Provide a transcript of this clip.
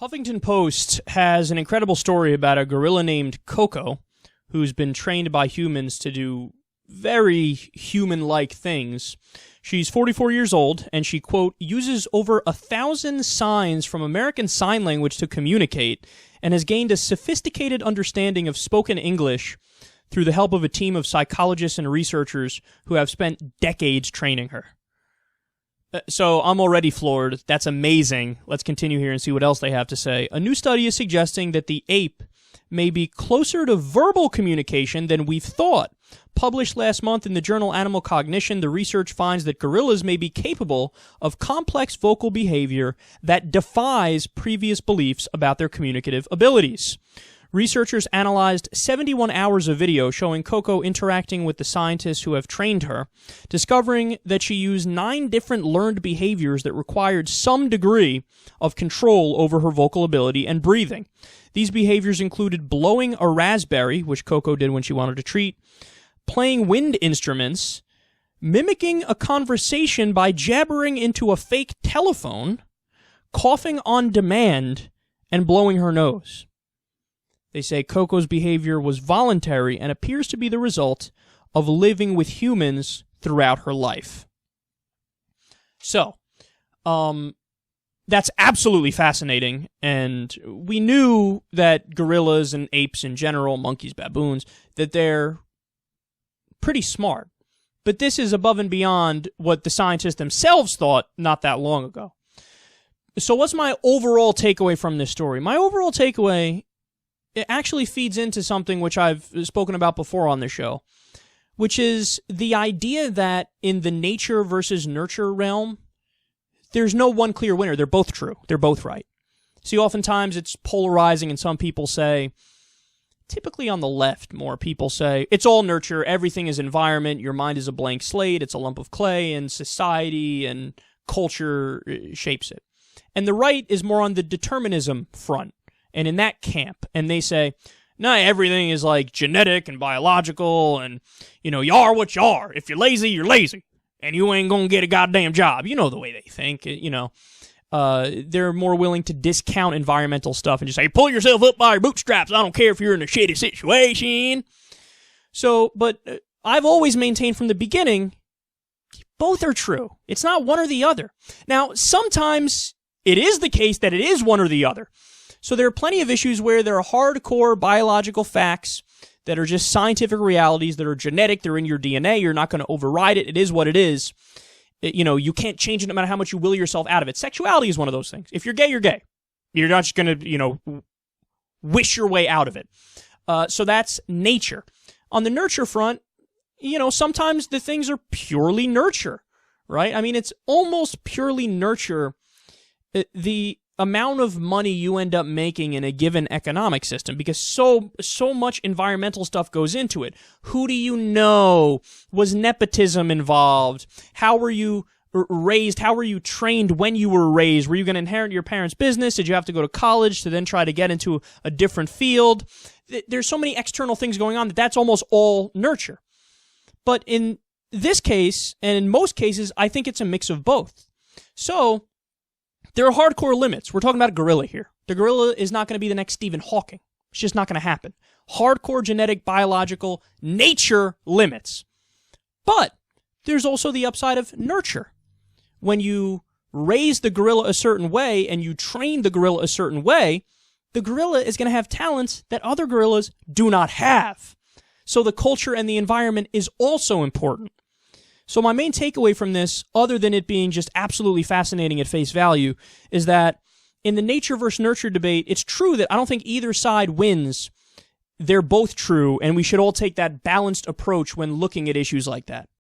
Huffington Post has an incredible story about a gorilla named Coco who's been trained by humans to do very human-like things. She's 44 years old, and she, quote, uses over 1,000 signs from American Sign Language to communicate and has gained a sophisticated understanding of spoken English through the help of a team of psychologists and researchers who have spent decades training her. So I'm already floored. That's amazing. Let's continue here and see what else they have to say. A new study is suggesting that the ape may be closer to verbal communication than we've thought. Published last month in the journal Animal Cognition, the research finds that gorillas may be capable of complex vocal behavior that defies previous beliefs about their communicative abilities. Researchers analyzed 71 hours of video showing Coco interacting with the scientists who have trained her, discovering that she used 9 different learned behaviors that required some degree of control over her vocal ability and breathing. These behaviors included blowing a raspberry, which Coco did when she wanted a treat, playing wind instruments, mimicking a conversation by jabbering into a fake telephone, coughing on demand, and blowing her nose. They say Coco's behavior was voluntary and appears to be the result of living with humans throughout her life. So, that's absolutely fascinating, and we knew that gorillas and apes in general, monkeys, baboons, that they're pretty smart. But this is above and beyond what the scientists themselves thought not that long ago. So what's my overall takeaway from this story? My overall takeaway, it actually feeds into something which I've spoken about before on the show, which is the idea that in the nature versus nurture realm, there's no one clear winner. They're both true. They're both right. See, oftentimes it's polarizing, and some people say, typically on the left, more people say, it's all nurture, everything is environment, your mind is a blank slate, it's a lump of clay, and society and culture shapes it. And the right is more on the determinism front, and in that camp, and they say, no, everything is like genetic and biological, and, you are what you are. If you're lazy, and you ain't gonna get a goddamn job. You know the way they think, They're more willing to discount environmental stuff and just say, pull yourself up by your bootstraps. I don't care if you're in a shitty situation. So, but I've always maintained from the beginning, both are true. It's not one or the other. Now, sometimes it is the case that it is one or the other. So there are plenty of issues where there are hardcore biological facts that are just scientific realities that are genetic, they're in your DNA, you're not going to override it, it is what it is. You can't change it no matter how much you will yourself out of it. Sexuality is one of those things. If you're gay, you're gay. You're not just going to, wish your way out of it. So that's nature. On the nurture front, sometimes the things are purely nurture, right? I mean, it's almost purely nurture. The amount of money you end up making in a given economic system, because so much environmental stuff goes into it. Who do you know? Was nepotism involved? How were you raised? How were you trained when you were raised? Were you going to inherit your parents' business? Did you have to go to college to then try to get into a different field? There's so many external things going on that's almost all nurture. But in this case, and in most cases, I think it's a mix of both. So there are hardcore limits. We're talking about a gorilla here. The gorilla is not going to be the next Stephen Hawking. It's just not going to happen. Hardcore genetic, biological, nature limits. But there's also the upside of nurture. When you raise the gorilla a certain way and you train the gorilla a certain way, the gorilla is going to have talents that other gorillas do not have. So the culture and the environment is also important. So my main takeaway from this, other than it being just absolutely fascinating at face value, is that in the nature versus nurture debate, it's true that I don't think either side wins. They're both true, and we should all take that balanced approach when looking at issues like that.